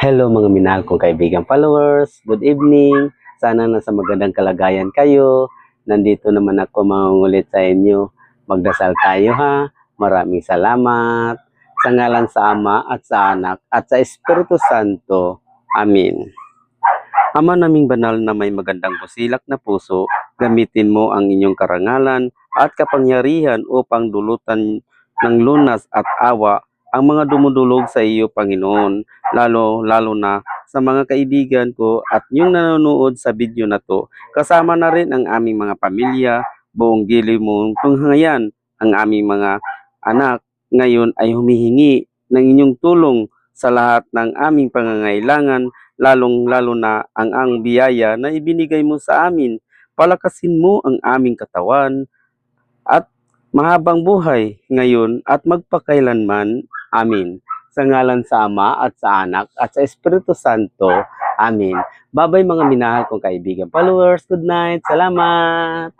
Hello mga minahal kong kaibigan followers, good evening. Sana nasa magandang kalagayan kayo. Nandito naman ako mangungulit sa inyo. Magdasal tayo ha. Maraming salamat. Sa ngalan sa Ama at sa Anak at sa Espiritu Santo. Amen. Ama naming banal na may magandang busilak na puso, gamitin mo ang inyong karangalan at kapangyarihan upang dulutan ng lunas at awa ang mga dumudulog sa iyo, Panginoon, lalo na sa mga kaibigan ko at yung nanonood sa video na to. Kasama na rin ang aming mga pamilya, buong gili mong tunghayan, ang aming mga anak ngayon ay humihingi ng inyong tulong sa lahat ng aming pangangailangan, lalong-lalo na ang biyaya na ibinigay mo sa amin. Palakasin mo ang aming katawan at mahabang buhay ngayon at magpakailanman. Amin. Sa ngalan sa Ama at sa Anak at sa Espiritu Santo. Amin. Babay mga minahal kong kaibigan followers. Good night. Salamat.